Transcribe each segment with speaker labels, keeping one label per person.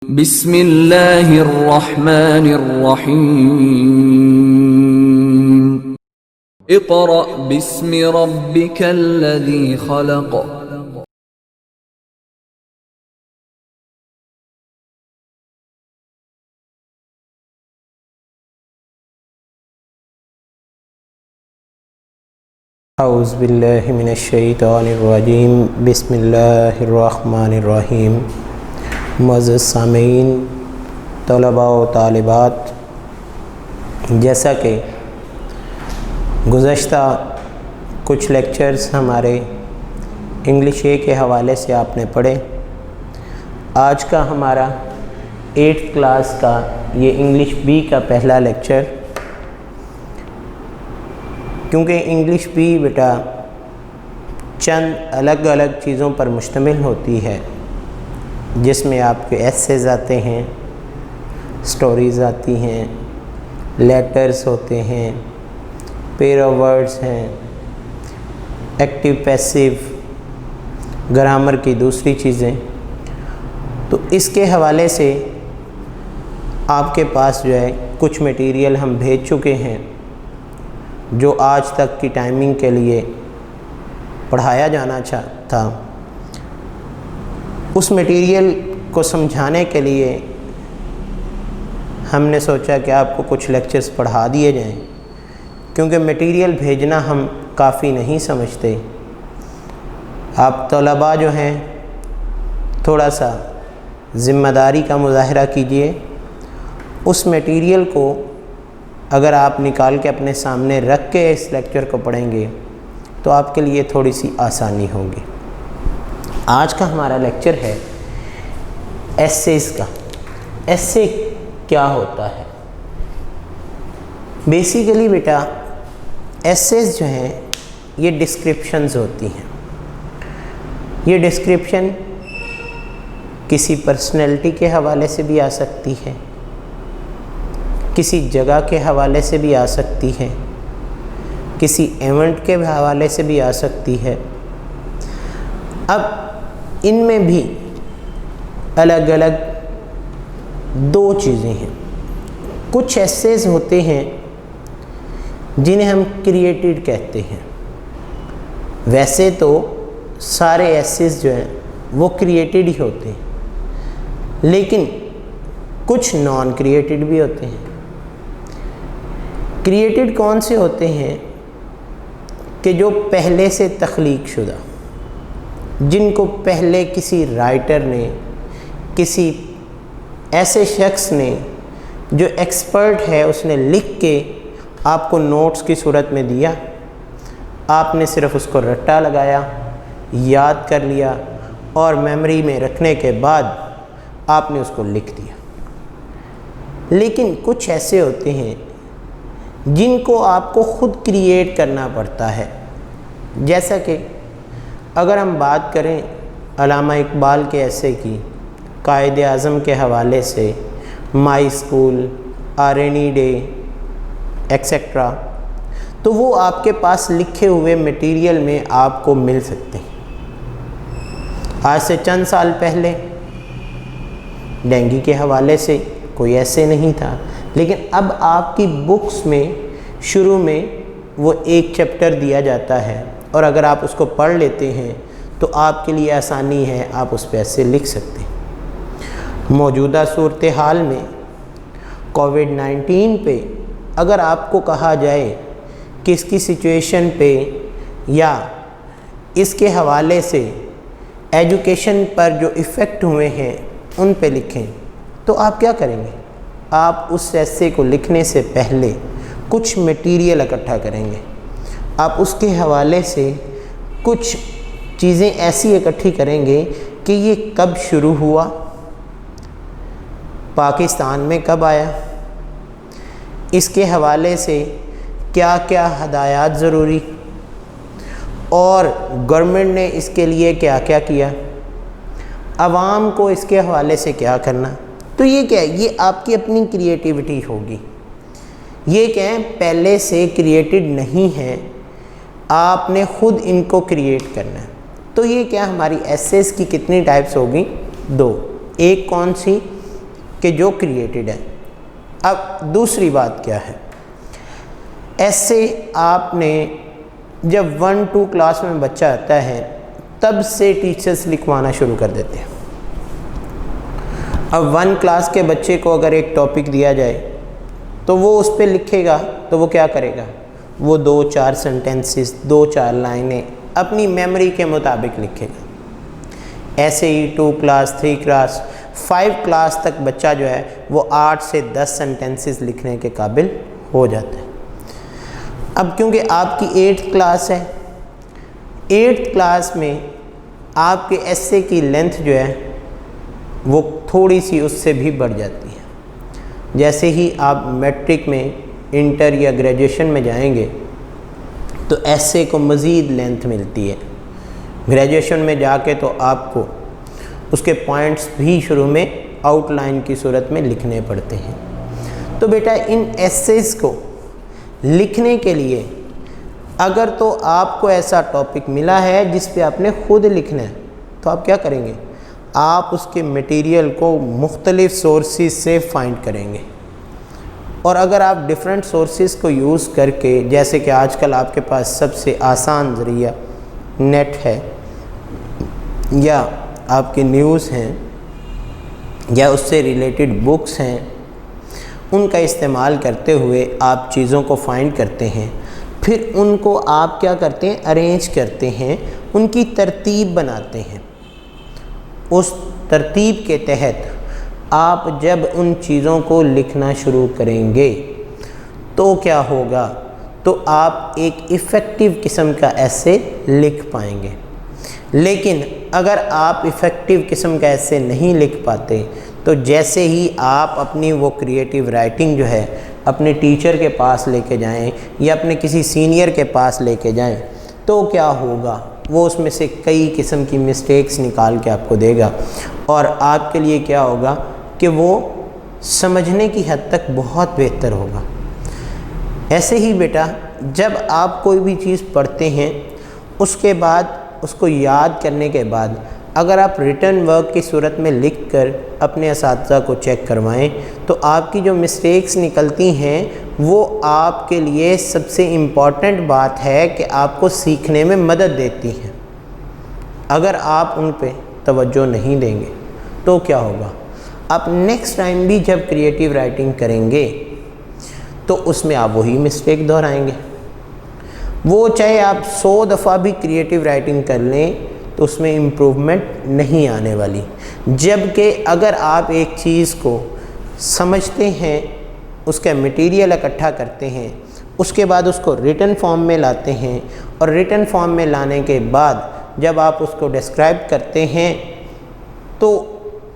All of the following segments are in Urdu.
Speaker 1: بسم اللہ الرحمن الرحیم اقرأ باسم ربک الذی خلق
Speaker 2: اعوذ باللہ من الشیطان الرجیم بسم اللہ الرحمن الرحیم۔ معزز سامعین، طلباء و طالبات، جیسا کہ گزشتہ کچھ لیکچرز ہمارے انگلش اے کے حوالے سے آپ نے پڑھے، آج کا ہمارا 8th کلاس کا یہ انگلش بی کا پہلا لیکچر، کیونکہ انگلش بھی بیٹا چند الگ الگ چیزوں پر مشتمل ہوتی ہے، جس میں آپ کے ایسیز آتے ہیں، سٹوریز آتی ہیں، لیٹرز ہوتے ہیں، پیر آف ورڈز ہیں، ایکٹیو پیسیو، گرامر کی دوسری چیزیں۔ تو اس کے حوالے سے آپ کے پاس جو ہے کچھ میٹیریل ہم بھیج چکے ہیں جو آج تک کی ٹائمنگ کے لیے پڑھایا جانا تھا۔ اس میٹیریل کو سمجھانے کے لیے ہم نے سوچا کہ آپ کو کچھ لیکچرز پڑھا دیے جائیں، کیونکہ میٹیریل بھیجنا ہم کافی نہیں سمجھتے۔ آپ طلباء جو ہیں تھوڑا سا ذمہ داری کا مظاہرہ کیجئے، اس میٹیریل کو اگر آپ نکال کے اپنے سامنے رکھ کے اس لیکچر کو پڑھیں گے تو آپ کے لیے تھوڑی سی آسانی ہوگی۔ آج کا ہمارا لیکچر ہے ایسیز کا۔ ایسے کیا ہوتا ہے؟ بیسیکلی بیٹا ایسیز جو ہیں یہ ڈسکرپشنز ہوتی ہیں۔ یہ ڈسکرپشن کسی پرسنالٹی کے حوالے سے بھی آ سکتی ہے، کسی جگہ کے حوالے سے بھی آ سکتی ہے، کسی ایونٹ کے حوالے سے بھی آ سکتی ہے۔ اب ان میں بھی الگ الگ دو چیزیں ہیں۔ کچھ ایسیز ہوتے ہیں جنہیں ہم کریٹڈ کہتے ہیں۔ ویسے تو سارے ایسیز جو ہیں وہ کریٹڈ ہی ہوتے ہیں، لیکن کچھ نان کریٹڈ بھی ہوتے ہیں۔ کریٹڈ کون سے ہوتے ہیں؟ کہ جو پہلے سے تخلیق شدہ، جن کو پہلے کسی رائٹر نے، کسی ایسے شخص نے جو ایکسپرٹ ہے، اس نے لکھ کے آپ کو نوٹس کی صورت میں دیا، آپ نے صرف اس کو رٹا لگایا، یاد کر لیا اور میموری میں رکھنے کے بعد آپ نے اس کو لکھ دیا۔ لیکن کچھ ایسے ہوتے ہیں جن کو آپ کو خود کریٹ کرنا پڑتا ہے۔ جیسا کہ اگر ہم بات کریں علامہ اقبال کے ایسے کی، قائد اعظم کے حوالے سے، my school, a rainy day etcetera, تو وہ آپ کے پاس لکھے ہوئے میٹیریل میں آپ کو مل سکتے ہیں۔ آج سے چند سال پہلے ڈینگی کے حوالے سے کوئی ایسے نہیں تھا، لیکن اب آپ کی بکس میں شروع میں وہ ایک چیپٹر دیا جاتا ہے، اور اگر آپ اس کو پڑھ لیتے ہیں تو آپ کے لیے آسانی ہے، آپ اس پہ ایسے لکھ سکتے ہیں۔ موجودہ صورتحال میں کووڈ-19 پہ اگر آپ کو کہا جائے کہ اس کی سچویشن پہ یا اس کے حوالے سے ایجوکیشن پر جو ایفیکٹ ہوئے ہیں ان پہ لکھیں، تو آپ کیا کریں گے؟ آپ اس ایسے کو لکھنے سے پہلے کچھ میٹیریل اکٹھا کریں گے۔ آپ اس کے حوالے سے کچھ چیزیں ایسی اکٹھی کریں گے کہ یہ کب شروع ہوا، پاکستان میں کب آیا، اس کے حوالے سے کیا کیا ہدایات ضروری، اور گورنمنٹ نے اس کے لیے کیا کیا کیا، عوام کو اس کے حوالے سے کیا کرنا۔ تو یہ کیا ہے؟ یہ آپ کی اپنی کریٹیوٹی ہوگی۔ یہ کہیں پہلے سے کریٹڈ نہیں ہے، آپ نے خود ان کو کریٹ کرنا ہے۔ تو یہ کیا ہماری ایسیز کی کتنی ٹائپس ہوگی؟ 2۔ ایک کون سی؟ کہ جو کریٹڈ ہے۔ اب دوسری بات کیا ہے، ایسے آپ نے جب 1-2 کلاس میں بچہ آتا ہے تب سے ٹیچرز لکھوانا شروع کر دیتے ہیں۔ اب 1 کلاس کے بچے کو اگر ایک ٹاپک دیا جائے تو وہ اس پہ لکھے گا تو وہ کیا کرے گا، وہ 2-4 سینٹنسز 2-4 لائنیں اپنی میموری کے مطابق لکھے گا۔ ایسے ہی 2 کلاس 3 کلاس 5 کلاس تک بچہ جو ہے وہ 8 سے 10 سینٹنسز لکھنے کے قابل ہو جاتا ہے۔ اب کیونکہ آپ کی 8th کلاس ہے، 8th کلاس میں آپ کے ایسے کی لینتھ جو ہے وہ تھوڑی سی اس سے بھی بڑھ جاتی ہے۔ جیسے ہی آپ میٹرک میں، انٹر یا گریجویشن میں جائیں گے تو ایسے کو مزید لینتھ ملتی ہے۔ گریجویشن میں جا کے تو آپ کو اس کے پوائنٹس بھی شروع میں آؤٹ لائن کی صورت میں لکھنے پڑتے ہیں۔ تو بیٹا ان ایسیز کو لکھنے کے لیے اگر تو آپ کو ایسا ٹاپک ملا ہے جس پہ آپ نے خود لکھنا ہے تو آپ کیا کریں گے، آپ اس کے مٹیریل کو مختلف سورسز سے فائنڈ کریں گے۔ اور اگر آپ ڈیفرنٹ سورسز کو یوز کر کے، جیسے کہ آج کل آپ کے پاس سب سے آسان ذریعہ نیٹ ہے، یا آپ کی نیوز ہیں، یا اس سے ریلیٹڈ بکس ہیں، ان کا استعمال کرتے ہوئے آپ چیزوں کو فائنڈ کرتے ہیں، پھر ان کو آپ کیا کرتے ہیں، ارینج کرتے ہیں، ان کی ترتیب بناتے ہیں۔ اس ترتیب کے تحت آپ جب ان چیزوں کو لکھنا شروع کریں گے تو کیا ہوگا، تو آپ ایک ایفیکٹو قسم کا ایسے لکھ پائیں گے۔ لیکن اگر آپ ایفیکٹو قسم کا ایسے نہیں لکھ پاتے تو جیسے ہی آپ اپنی وہ کریٹیو رائٹنگ جو ہے اپنے ٹیچر کے پاس لے کے جائیں یا اپنے کسی سینئر کے پاس لے کے جائیں تو کیا ہوگا، وہ اس میں سے کئی قسم کی مسٹیکس نکال کے آپ کو دے گا، اور آپ کے لیے کیا ہوگا کہ وہ سمجھنے کی حد تک بہت بہتر ہوگا۔ ایسے ہی بیٹا جب آپ کوئی بھی چیز پڑھتے ہیں اس کے بعد اس کو یاد کرنے کے بعد اگر آپ ریٹن ورک کی صورت میں لکھ کر اپنے اساتذہ کو چیک کروائیں تو آپ کی جو مسٹیکس نکلتی ہیں وہ آپ کے لیے سب سے امپورٹنٹ بات ہے کہ آپ کو سیکھنے میں مدد دیتی ہیں۔ اگر آپ ان پہ توجہ نہیں دیں گے تو کیا ہوگا، آپ نیکسٹ ٹائم بھی جب کریٹیو رائٹنگ کریں گے تو اس میں آپ وہی مسٹیک دہرائیں گے۔ وہ چاہے آپ 100 دفعہ بھی کریٹیو رائٹنگ کر لیں تو اس میں امپروومنٹ نہیں آنے والی، جبکہ اگر آپ ایک چیز کو سمجھتے ہیں، اس کا میٹیریل اکٹھا کرتے ہیں، اس کے بعد اس کو ریٹن فارم میں لاتے ہیں، اور ریٹن فارم میں لانے کے بعد جب آپ اس کو ڈسکرائب کرتے ہیں تو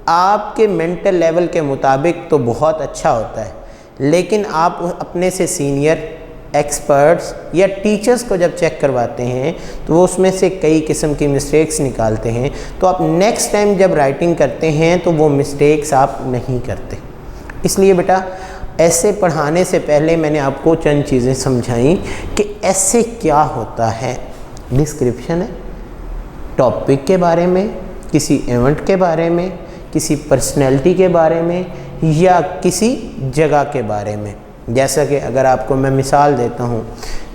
Speaker 2: آپ کے مینٹل لیول کے مطابق تو بہت اچھا ہوتا ہے، لیکن آپ اپنے سے سینئر ایکسپرٹس یا ٹیچرز کو جب چیک کرواتے ہیں تو وہ اس میں سے کئی قسم کی مسٹیکس نکالتے ہیں، تو آپ نیکسٹ ٹائم جب رائٹنگ کرتے ہیں تو وہ مسٹیکس آپ نہیں کرتے۔ اس لیے بیٹا ایسے پڑھانے سے پہلے میں نے آپ کو چند چیزیں سمجھائیں کہ ایسے کیا ہوتا ہے۔ ڈسکرپشن ہے ٹاپک کے بارے میں، کسی ایونٹ کے بارے میں، کسی پرسنالٹی کے بارے میں، یا کسی جگہ کے بارے میں۔ جیسا کہ اگر آپ کو میں مثال دیتا ہوں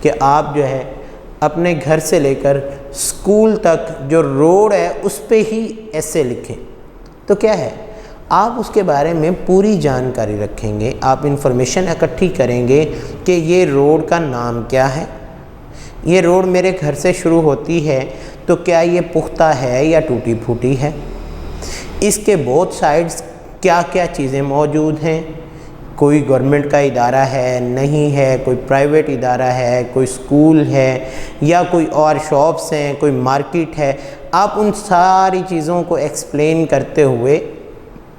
Speaker 2: کہ آپ جو ہے اپنے گھر سے لے کر اسکول تک جو روڈ ہے اس پہ ہی ایسے لکھیں تو کیا ہے، آپ اس کے بارے میں پوری جانکاری رکھیں گے، آپ انفارمیشن اکٹھی کریں گے کہ یہ روڈ کا نام کیا ہے، یہ روڈ میرے گھر سے شروع ہوتی ہے تو کیا یہ پختہ ہے یا ٹوٹی پھوٹی ہے، اس کے بوتھ سائڈز کیا کیا چیزیں موجود ہیں، کوئی گورنمنٹ کا ادارہ ہے نہیں ہے، کوئی پرائیویٹ ادارہ ہے، کوئی سکول ہے، یا کوئی اور شاپس ہیں، کوئی مارکیٹ ہے۔ آپ ان ساری چیزوں کو ایکسپلین کرتے ہوئے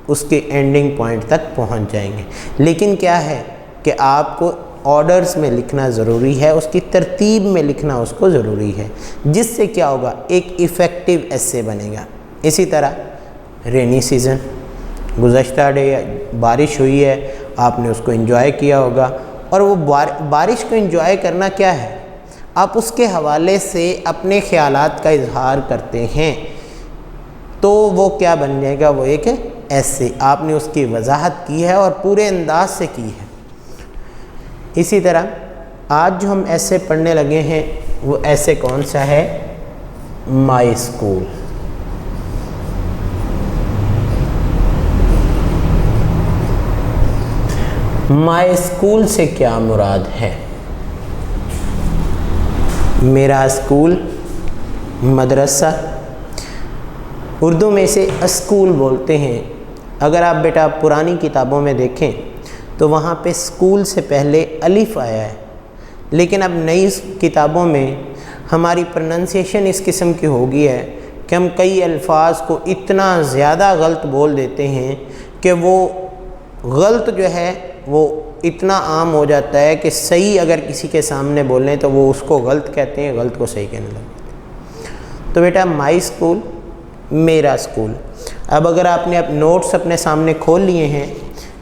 Speaker 2: اس کے اینڈنگ پوائنٹ تک پہنچ جائیں گے۔ لیکن کیا ہے کہ آپ کو آرڈرز میں لکھنا ضروری ہے، اس کی ترتیب میں لکھنا اس کو ضروری ہے، جس سے کیا ہوگا، ایک ایفیکٹو ایسے بنے گا۔ اسی طرح رینی سیزن، گزشتہ ڈے بارش ہوئی ہے، آپ نے اس کو انجوائے کیا ہوگا، اور وہ بارش کو انجوائے کرنا کیا ہے، آپ اس کے حوالے سے اپنے خیالات کا اظہار کرتے ہیں تو وہ کیا بن جائے گا، وہ ایک ایسے آپ نے اس کی وضاحت کی ہے اور پورے انداز سے کی ہے۔ اسی طرح آج جو ہم ایسے پڑھنے لگے ہیں وہ ایسے کون سا ہے؟ My school. مائی اسکول سے کیا مراد ہے؟ میرا اسکول، مدرسہ، اردو میں اسے اسکول بولتے ہیں۔ اگر آپ بیٹا پرانی کتابوں میں دیکھیں تو وہاں پہ اسکول سے پہلے الف آیا ہے، لیکن اب نئی کتابوں میں ہماری پروننسیشن اس قسم کی ہو گئی ہے کہ ہم کئی الفاظ کو اتنا زیادہ غلط بول دیتے ہیں کہ وہ غلط جو ہے وہ اتنا عام ہو جاتا ہے کہ صحیح اگر کسی کے سامنے بولیں تو وہ اس کو غلط کہتے ہیں، غلط کو صحیح کہنے لگتے ہیں۔ تو بیٹا مائی اسکول، میرا اسکول۔ اب اگر آپ نے نوٹس اپنے سامنے کھول لیے ہیں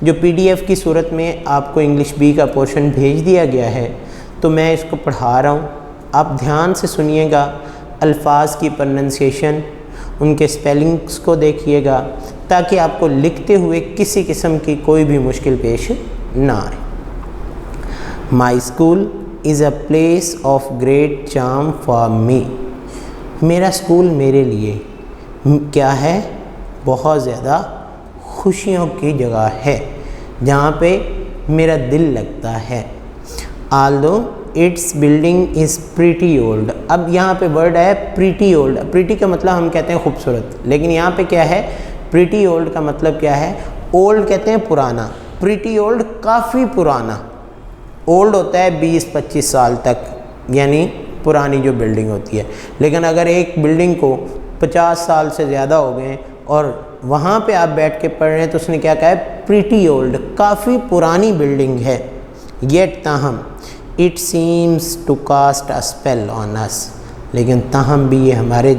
Speaker 2: جو پی ڈی ایف کی صورت میں آپ کو انگلش بی کا پورشن بھیج دیا گیا ہے، تو میں اس کو پڑھا رہا ہوں، آپ دھیان سے سنیے گا، الفاظ کی پروننسیشن، ان کے سپیلنگز کو دیکھیے گا تاکہ آپ کو لکھتے ہوئے کسی قسم کی کوئی بھی مشکل پیش نہ آئے۔ مائی school is a place of great charm for me. میرا اسکول میرے لیے کیا ہے؟ بہت زیادہ خوشیوں کی جگہ ہے، جہاں پہ میرا دل لگتا ہے۔ although its building is pretty old۔ اب یہاں پہ ورڈ ہے pretty old۔ pretty کا مطلب ہم کہتے ہیں خوبصورت، لیکن یہاں پہ کیا ہے؟ pretty old کا مطلب کیا ہے؟ old کہتے ہیں پرانا، pretty old کافی پرانا۔ old ہوتا ہے 20-25 سال تک، یعنی پرانی جو بلڈنگ ہوتی ہے، لیکن اگر ایک بلڈنگ کو 50 سال سے زیادہ ہو گئے اور وہاں پہ آپ بیٹھ کے پڑھ رہے ہیں تو اس نے کیا کہا ہے؟ pretty old، کافی پرانی بلڈنگ ہے۔ yet تاہم it seems to cast a spell on us۔ لیکن تاہم بھی یہ ہمارے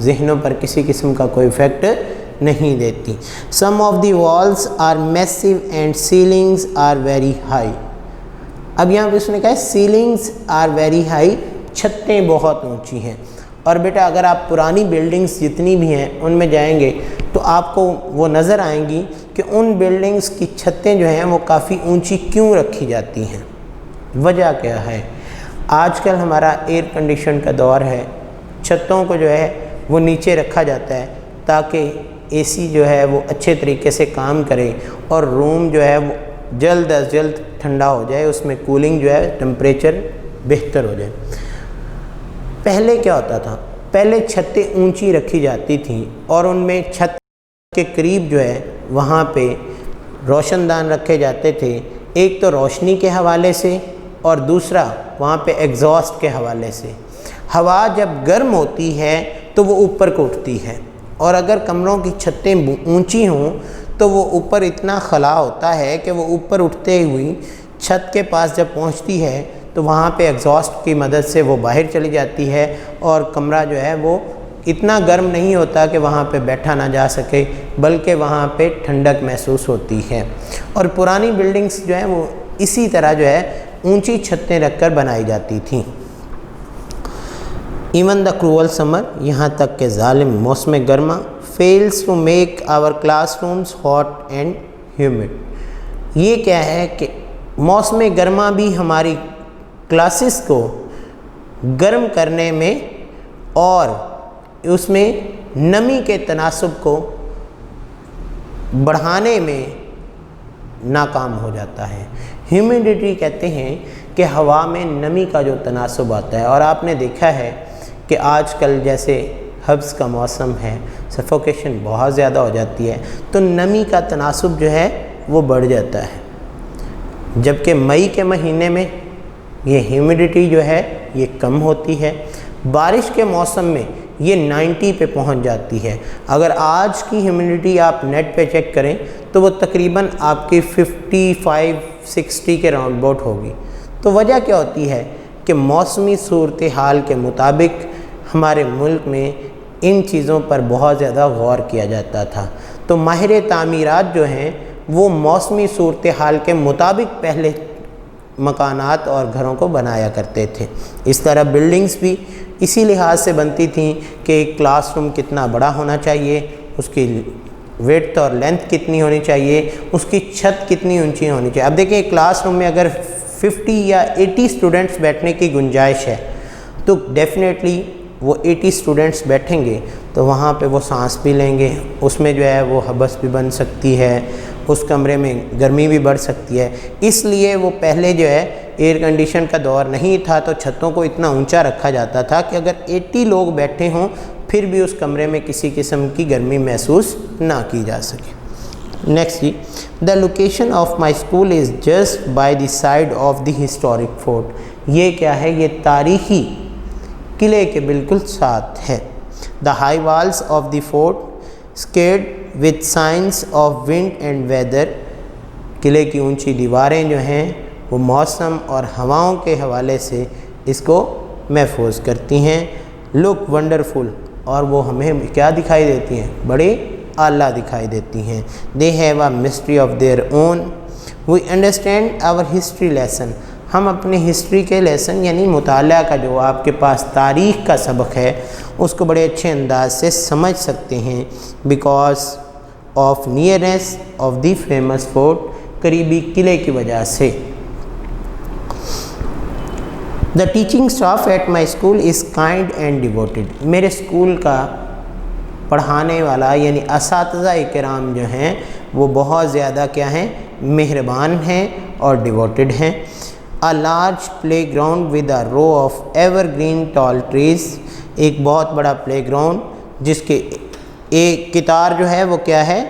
Speaker 2: ذہنوں پر کسی قسم کا کوئی افیکٹ نہیں دیتی۔ some of the walls are massive and ceilings are very high۔ اب یہاں پہ اس نے کہا ہے ceilings are very high، چھتیں بہت اونچی ہیں۔ اور بیٹا اگر آپ پرانی بلڈنگز جتنی بھی ہیں ان میں جائیں گے تو آپ کو وہ نظر آئیں گی کہ ان بلڈنگز کی چھتیں جو ہیں وہ کافی اونچی کیوں رکھی جاتی ہیں، وجہ کیا ہے؟ آج کل ہمارا ایئر کنڈیشن کا دور ہے، چھتوں کو جو ہے وہ نیچے رکھا جاتا ہے تاکہ اے سی جو ہے وہ اچھے طریقے سے کام کرے اور روم جو ہے وہ جلد از جلد ٹھنڈا ہو جائے، اس میں کولنگ جو ہے ٹمپریچر بہتر ہو جائے۔ پہلے کیا ہوتا تھا؟ پہلے چھتیں اونچی رکھی جاتی تھیں اور ان میں چھت کے قریب جو ہے وہاں پہ روشن دان رکھے جاتے تھے، ایک تو روشنی کے حوالے سے اور دوسرا وہاں پہ ایگزاسٹ کے حوالے سے۔ ہوا جب گرم ہوتی ہے تو وہ اوپر کو اٹھتی ہے، اور اگر کمروں کی چھتیں اونچی ہوں تو وہ اوپر اتنا خلا ہوتا ہے کہ وہ اوپر اٹھتے ہوئی چھت کے پاس جب پہنچتی ہے تو وہاں پہ ایگزاسٹ کی مدد سے وہ باہر چلی جاتی ہے اور کمرہ جو ہے وہ اتنا گرم نہیں ہوتا کہ وہاں پہ بیٹھا نہ جا سکے، بلکہ وہاں پہ ٹھنڈک محسوس ہوتی ہے۔ اور پرانی بلڈنگز جو ہیں وہ اسی طرح جو ہے اونچی چھتیں رکھ کر بنائی جاتی تھیں۔ ایون دا کروول سمر، یہاں تک کہ ظالم موسم گرما، fails to make our classrooms hot and humid. یہ کیا ہے کہ موسم گرما بھی ہماری کلاسز کو گرم کرنے میں اور اس میں نمی کے تناسب کو بڑھانے میں ناکام ہو جاتا ہے۔ ہیومیڈیٹی کہتے ہیں کہ ہوا میں نمی کا جو تناسب آتا ہے، اور آپ نے دیکھا ہے کہ آج کل جیسے حبس کا موسم ہے، سفوکیشن بہت زیادہ ہو جاتی ہے، تو نمی کا تناسب جو ہے وہ بڑھ جاتا ہے، جبکہ مئی کے مہینے میں یہ ہیومیڈیٹی جو ہے یہ کم ہوتی ہے۔ بارش کے موسم میں یہ 90 پہ پہنچ جاتی ہے۔ اگر آج کی ہیومیڈیٹی آپ نیٹ پہ چیک کریں تو وہ تقریباً آپ کی 55-60 کے راؤنڈ باؤٹ ہوگی۔ تو وجہ کیا ہوتی ہے کہ موسمی صورتحال کے مطابق ہمارے ملک میں ان چیزوں پر بہت زیادہ غور کیا جاتا تھا۔ تو ماہر تعمیرات جو ہیں وہ موسمی صورتحال کے مطابق پہلے مکانات اور گھروں کو بنایا کرتے تھے۔ اس طرح بلڈنگز بھی اسی لحاظ سے بنتی تھیں کہ ایک کلاس روم کتنا بڑا ہونا چاہیے، اس کی ویڈتھ اور لینتھ کتنی ہونی چاہیے، اس کی چھت کتنی اونچی ہونی چاہیے. اب دیکھیں کلاس روم میں اگر 50 یا 80 اسٹوڈنٹس بیٹھنے کی گنجائش ہے تو ڈیفینیٹلی وہ 80 اسٹوڈنٹس بیٹھیں گے تو وہاں پہ وہ سانس بھی لیں گے، اس میں جو ہے وہ حبس بھی بن سکتی ہے، اس کمرے میں گرمی بھی بڑھ سکتی ہے. اس لیے وہ پہلے جو ہے ایئر کنڈیشن کا دور نہیں تھا تو چھتوں کو اتنا اونچا رکھا جاتا تھا کہ اگر 80 لوگ بیٹھے ہوں پھر بھی اس کمرے میں کسی قسم کی گرمی محسوس نہ کی جا سکے. نیکسٹ جی، the location of my school is just by the side of the historic fort. یہ کیا ہے؟ یہ تاریخی قلعے کے بالکل ساتھ ہے. The high walls of the fort scarred with signs of wind and weather. قلعے کی اونچی دیواریں جو ہیں وہ موسم اور ہواؤں کے حوالے سے اس کو محفوظ کرتی ہیں. لک ونڈرفل، اور وہ ہمیں کیا دکھائی دیتی ہیں؟ بڑے اعلیٰ دکھائی دیتی ہیں. They have a mystery of their own. We understand our history lesson. ہم اپنے ہسٹری کے لیسن یعنی مطالعہ کا جو آپ کے پاس تاریخ کا سبق ہے اس کو بڑے اچھے انداز سے سمجھ سکتے ہیں. Because of nearness of the famous fort, قریبی قلعے کی وجہ سے. The teaching staff at my school is kind and devoted. میرے اسکول کا پڑھانے والا یعنی اساتذہ کرام جو ہیں وہ بہت زیادہ کیا ہیں؟ مہربان ہیں اور ڈیووٹیڈ ہیں. A large playground with a row of evergreen tall trees. ایک بہت بڑا پلے گراؤنڈ جس کے ایک قطار جو ہے وہ کیا ہے؟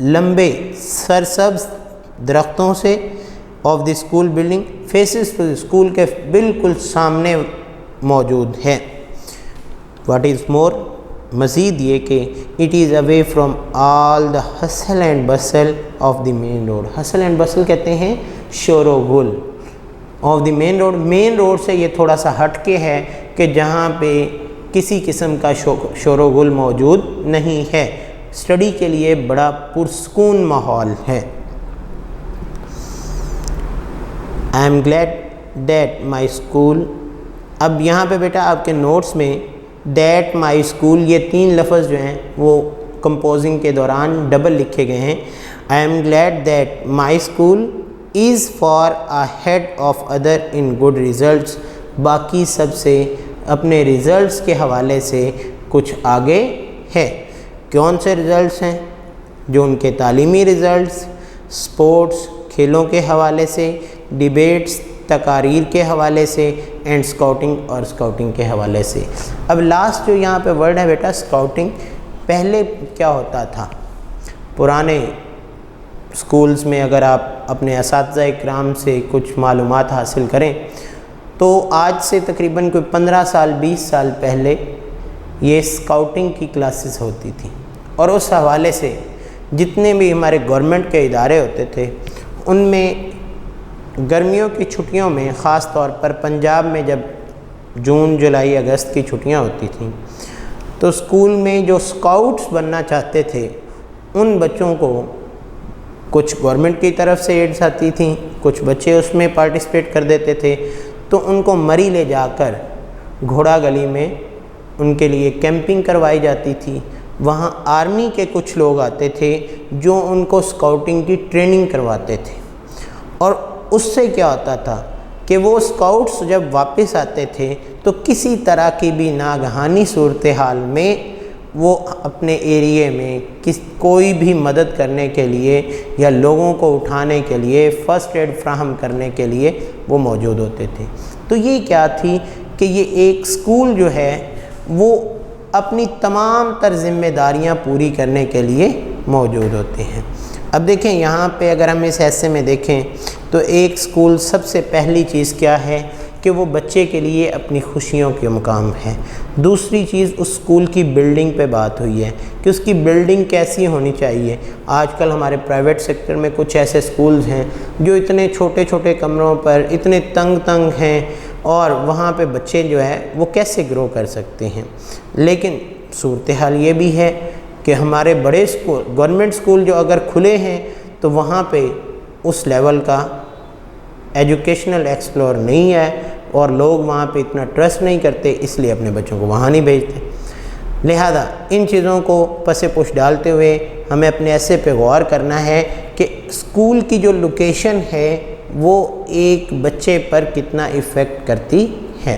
Speaker 2: لمبے سرسبز درختوں سے. Of the school building faces to school کے بالکل سامنے موجود ہے. واٹ از مور، مزید یہ کہ it is away from all the hustle and bustle of the main road. Hustle and bustle کہتے ہیں شور و غل of the main road. Main road سے یہ تھوڑا سا ہٹ کے ہے کہ جہاں پہ کسی قسم کا شور و غل موجود نہیں ہے. اسٹڈی کے لیے بڑا پرسکون ماحول ہے. آئی am glad that my school. اب یہاں پہ بیٹا آپ کے نوٹس میں دیٹ مائی اسکول یہ 3 لفظ جو ہیں وہ کمپوزنگ کے دوران ڈبل لکھے گئے ہیں. I am glad that my school is far ahead of other in good results. باقی سب سے اپنے ریزلٹس کے حوالے سے کچھ آگے ہے. کون سے ریزلٹس ہیں؟ جو ان کے تعلیمی ریزلٹس، سپورٹس کھیلوں کے حوالے سے، ڈیبیٹس تقاریر کے حوالے سے، اینڈ اسکاؤٹنگ اور اسکاؤٹنگ کے حوالے سے. اب لاسٹ جو یہاں پہ ورڈ ہے بیٹا اسکاؤٹنگ. پہلے کیا ہوتا تھا؟ پرانے اسکولز میں اگر آپ اپنے اساتذہ اکرام سے کچھ معلومات حاصل کریں تو آج سے تقریباً کوئی 15 سال 20 سال پہلے یہ اسکاؤٹنگ کی کلاسز ہوتی تھیں. اور اس حوالے سے جتنے بھی ہمارے گورنمنٹ کے ادارے ہوتے تھے ان میں گرمیوں کی چھٹیوں میں خاص طور پر پنجاب میں جب جون جولائی اگست کی چھٹیاں ہوتی تھیں تو اسکول میں جو اسکاؤٹس بننا چاہتے تھے ان بچوں کو کچھ گورنمنٹ کی طرف سے ایڈس آتی تھیں، کچھ بچے اس میں پارٹیسپیٹ کر دیتے تھے تو ان کو مری لے جا کر گھوڑا گلی میں ان کے لیے کیمپنگ کروائی جاتی تھی. وہاں آرمی کے کچھ لوگ آتے تھے جو ان کو اسکاؤٹنگ کی ٹریننگ کرواتے تھے. اور اس سے کیا ہوتا تھا کہ وہ اسکاؤٹس جب واپس آتے تھے تو کسی طرح کی بھی ناگہانی صورتحال میں وہ اپنے ایریے میں کوئی بھی مدد کرنے کے لیے یا لوگوں کو اٹھانے کے لیے فرسٹ ایڈ فراہم کرنے کے لیے وہ موجود ہوتے تھے. تو یہ کیا تھی کہ یہ ایک اسکول جو ہے وہ اپنی تمام تر ذمہ داریاں پوری کرنے کے لیے موجود ہوتے ہیں. اب دیکھیں یہاں پہ اگر ہم اس حصے میں دیکھیں تو ایک اسکول سب سے پہلی چیز کیا ہے کہ وہ بچے کے لیے اپنی خوشیوں کے مقام ہے. دوسری چیز اس اسکول کی بلڈنگ پہ بات ہوئی ہے کہ اس کی بلڈنگ کیسی ہونی چاہیے. آج کل ہمارے پرائیویٹ سیکٹر میں کچھ ایسے اسکولز ہیں جو اتنے چھوٹے چھوٹے کمروں پر اتنے تنگ ہیں اور وہاں پہ بچے جو ہے وہ کیسے گرو کر سکتے ہیں. لیکن صورتحال یہ بھی ہے کہ ہمارے بڑے اسکول گورنمنٹ اسکول جو اگر کھلے ہیں تو وہاں پہ اس لیول کا ایجوکیشنل ایکسپلور نہیں ہے اور لوگ وہاں پہ اتنا ٹرسٹ نہیں کرتے، اس لیے اپنے بچوں کو وہاں نہیں بھیجتے. لہذا ان چیزوں کو پس پش ڈالتے ہوئے ہمیں اپنے ایسے پہ غور کرنا ہے کہ اسکول کی جو لوکیشن ہے وہ ایک بچے پر کتنا ایفیکٹ کرتی ہے۔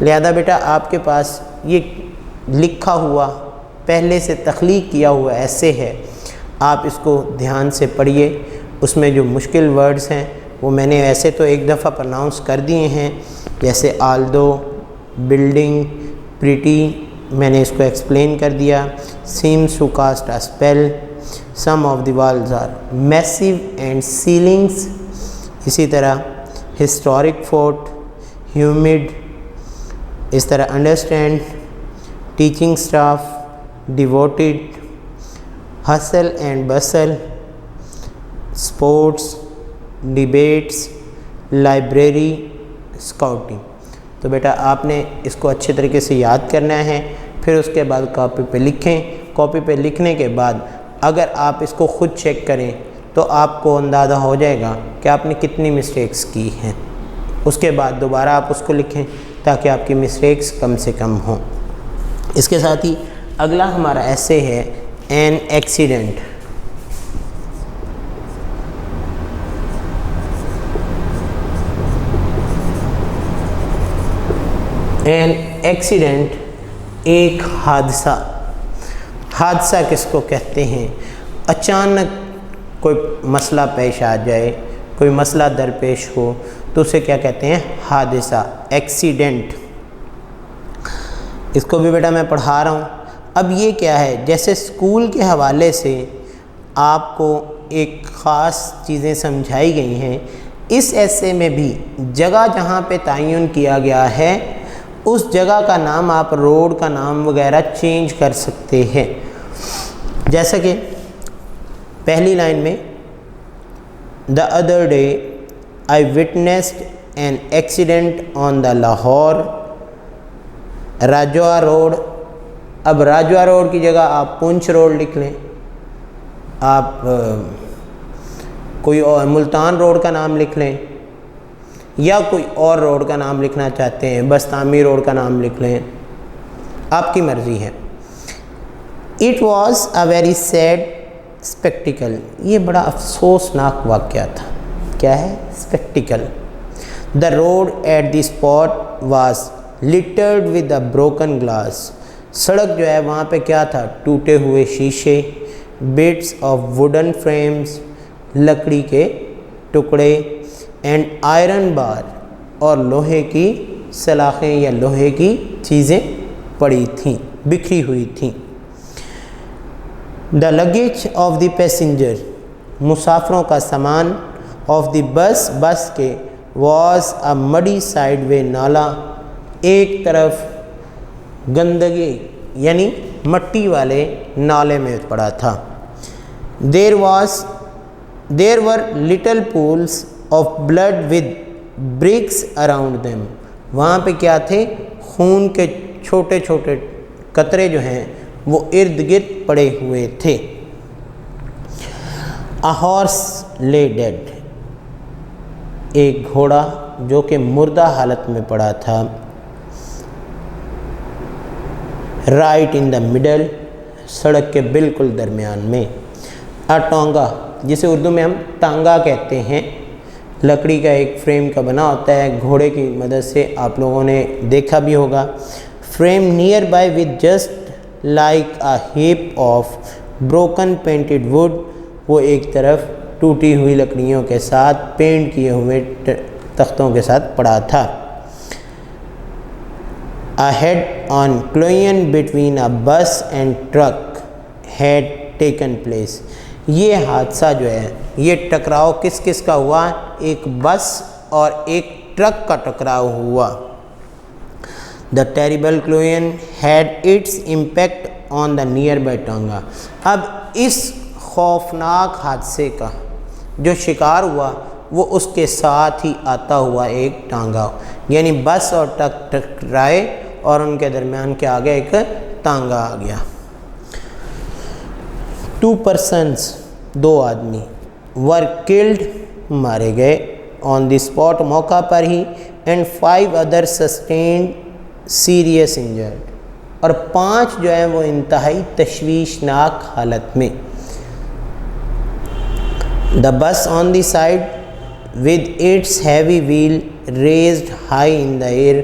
Speaker 2: لہذا بیٹا آپ کے پاس یہ لکھا ہوا پہلے سے تخلیق کیا ہوا ایسے ہے، آپ اس کو دھیان سے پڑھیے۔ اس میں جو مشکل ورڈز ہیں وہ میں نے ویسے تو ایک دفعہ پرناؤنس کر دیے ہیں، جیسے آلدو، بلڈنگ، پریٹی، میں نے اس کو ایکسپلین کر دیا۔ Seems to cast a spell, some of the walls are massive and ceilings, اسی طرح ہسٹورک فورٹ، ہیومڈ، اس طرح understand, teaching staff, devoted, hustle and bustle, sports, debates, library, scouting. تو بیٹا آپ نے اس کو اچھے طریقے سے یاد کرنا ہے، پھر اس کے بعد کاپی پہ لکھیں۔ کاپی پہ لکھنے کے بعد اگر آپ اس کو خود چیک کریں تو آپ کو اندازہ ہو جائے گا کہ آپ نے کتنی مسٹیکس کی ہیں۔ اس کے بعد دوبارہ آپ اس کو لکھیں تاکہ آپ کی مسٹیکس کم سے کم ہوں۔ اس کے ساتھ ہی اگلا ہمارا ایسے ہے این ایکسیڈنٹ۔ این ایکسیڈنٹ ایک حادثہ۔ حادثہ کس کو کہتے ہیں؟ اچانک کوئی مسئلہ پیش آ جائے، کوئی مسئلہ درپیش ہو تو اسے کیا کہتے ہیں؟ حادثہ، ایکسیڈنٹ۔ اس کو بھی بیٹا میں پڑھا رہا ہوں۔ اب یہ کیا ہے؟ جیسے اسکول کے حوالے سے آپ کو ایک خاص چیزیں سمجھائی گئی ہیں، اس ایسے میں بھی جگہ جہاں پہ تعین کیا گیا ہے اس جگہ کا نام آپ روڈ کا نام وغیرہ چینج کر سکتے ہیں۔ جیسا کہ پہلی لائن میں The other day I witnessed an accident on the Lahore Rajwa road. اب راجوا روڈ کی جگہ آپ پونچھ روڈ لکھ لیں، آپ کوئی اور ملتان روڈ کا نام لکھ لیں، یا کوئی اور روڈ کا نام لکھنا چاہتے ہیں، بستامی روڈ کا نام لکھ لیں، آپ کی مرضی ہے۔ It was a very sad spectacle، یہ بڑا افسوسناک واقعہ تھا۔ کیا ہے؟ spectacle۔ The road at the spot was littered with a broken glass، سڑک جو ہے وہاں پہ کیا تھا؟ ٹوٹے ہوئے شیشے، bits of wooden frames، لکڑی کے ٹکڑے، اینڈ آئرن بار، اور لوہے کی سلاخیں یا لوہے کی چیزیں پڑی تھیں، بکھری ہوئی تھیں۔ دا لگیج آف دی پیسنجر، مسافروں کا سامان، آف دی بس، بس کے، واز اے مڈی سائڈ وے، نالا، ایک طرف گندگی یعنی مٹی والے نالے میں پڑا تھا۔ There were little pools of blood with bricks around them، وہاں پہ کیا تھے؟ خون کے چھوٹے چھوٹے قطرے جو ہیں وہ ارد گرد پڑے ہوئے تھے۔ A horse lay dead، ایک گھوڑا جو کہ مردہ حالت میں پڑا تھا۔ Right in the middle، سڑک کے بالکل درمیان میں۔ A ٹانگا، جسے اردو میں ہم ٹانگا کہتے ہیں، لکڑی کا ایک فریم کا بنا ہوتا ہے، گھوڑے کی مدد سے آپ لوگوں نے دیکھا بھی ہوگا۔ Frame near by with just like a heap of broken painted wood، وہ ایک طرف ٹوٹی ہوئی لکڑیوں کے ساتھ پینٹ کیے ہوئے تختوں کے ساتھ پڑا تھا۔ A head-on collision between a bus and truck had taken place، یہ حادثہ جو ہے، یہ ٹکراؤ کس کس کا ہوا؟ ایک بس اور ایک ٹرک کا ٹکراؤ ہوا۔ The terrible collision had its impact on the nearby ٹانگا، اب اس خوفناک حادثے کا جو شکار ہوا وہ اس کے ساتھ ہی آتا ہوا ایک ٹانگا، یعنی بس اور ٹرک ٹکرائے اور ان کے درمیان کے آگے ایک ٹانگا آ گیا۔ 2 persons، 2 آدمی، were killed، مارے گئے، on the spot، موقع پر ہی، and 5 others sustained serious injured، اور 5 جو ہیں وہ انتہائی تشویشناک حالت میں۔ The bus on the side with its heavy wheel raised high in the air.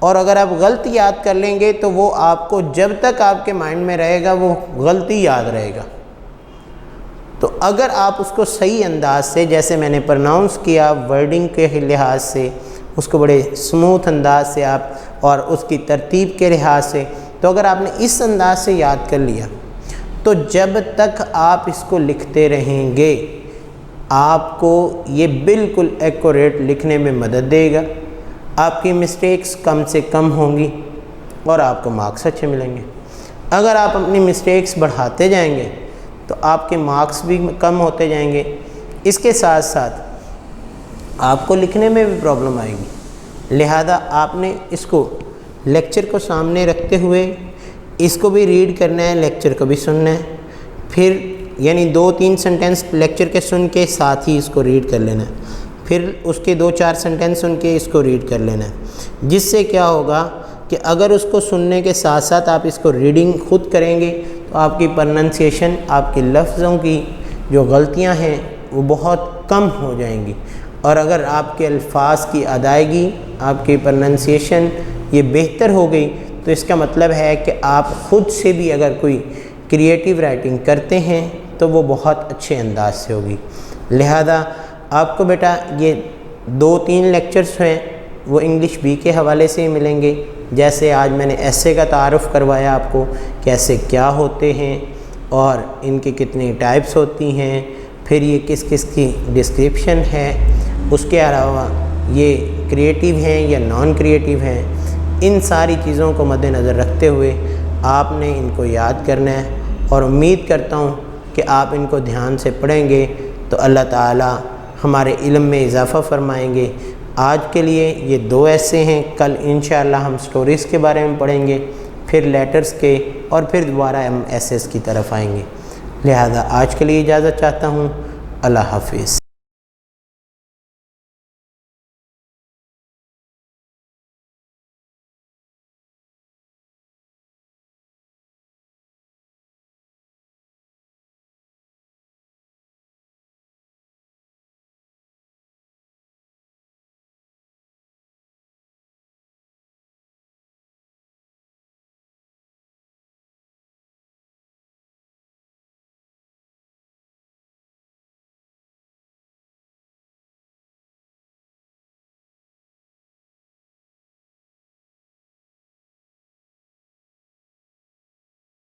Speaker 2: اور اگر آپ غلط یاد کر لیں گے تو وہ آپ کو جب تک آپ کے مائنڈ میں رہے گا وہ غلطی یاد رہے گا۔ تو اگر آپ اس کو صحیح انداز سے، جیسے میں نے پرناؤنس کیا ورڈنگ کے لحاظ سے، اس کو بڑے سموتھ انداز سے آپ اور اس کی ترتیب کے لحاظ سے، تو اگر آپ نے اس انداز سے یاد کر لیا تو جب تک آپ اس کو لکھتے رہیں گے آپ کو یہ بالکل ایکوریٹ لکھنے میں مدد دے گا، آپ کی مسٹیکس کم سے کم ہوں گی اور آپ کو مارکس اچھے ملیں گے۔ اگر آپ اپنی مسٹیکس بڑھاتے جائیں گے تو آپ کے مارکس بھی کم ہوتے جائیں گے، اس کے ساتھ ساتھ آپ کو لکھنے میں بھی پرابلم آئے گی۔ لہذا آپ نے اس کو لیکچر کو سامنے رکھتے ہوئے اس کو بھی ریڈ کرنا ہے، لیکچر کو بھی سننا ہے، پھر یعنی 2-3 سنٹینس لیکچر کے سن کے ساتھ ہی اس کو ریڈ کر لینا ہے، پھر اس کے 2-4 سنٹینس سن کے اس کو ریڈ کر لینا ہے، جس سے کیا ہوگا کہ اگر اس کو سننے کے ساتھ ساتھ آپ اس کو ریڈنگ خود کریں گے تو آپ کی پرننسیشن، آپ کے لفظوں کی جو غلطیاں ہیں وہ بہت کم ہو جائیں گی، اور اگر آپ کے الفاظ کی ادائیگی، آپ کی پرننسیشن یہ بہتر ہو گئی تو اس کا مطلب ہے کہ آپ خود سے بھی اگر کوئی کریٹیو رائٹنگ کرتے ہیں تو وہ بہت اچھے انداز سے ہوگی۔ لہذا آپ کو بیٹا یہ 2-3 لیکچرز ہیں وہ انگلش بی کے حوالے سے ہی ملیں گے، جیسے آج میں نے ایسے کا تعارف کروایا آپ کو کہ ایسے کیا ہوتے ہیں اور ان کی کتنی ٹائپس ہوتی ہیں، پھر یہ کس کس کی ڈسکرپشن ہے، اس کے علاوہ یہ کریٹیو ہیں یا نان کریٹیو ہیں، ان ساری چیزوں کو مد نظر رکھتے ہوئے آپ نے ان کو یاد کرنا ہے، اور امید کرتا ہوں کہ آپ ان کو دھیان سے پڑھیں گے تو اللہ تعالی ہمارے علم میں اضافہ فرمائیں گے۔ آج کے لیے یہ 2 ایسے ہیں، کل انشاءاللہ ہم سٹوریز کے بارے میں پڑھیں گے، پھر لیٹرز کے، اور پھر دوبارہ ہم ایسیز کی طرف آئیں گے۔ لہذا آج کے لیے اجازت چاہتا ہوں، اللہ حافظ۔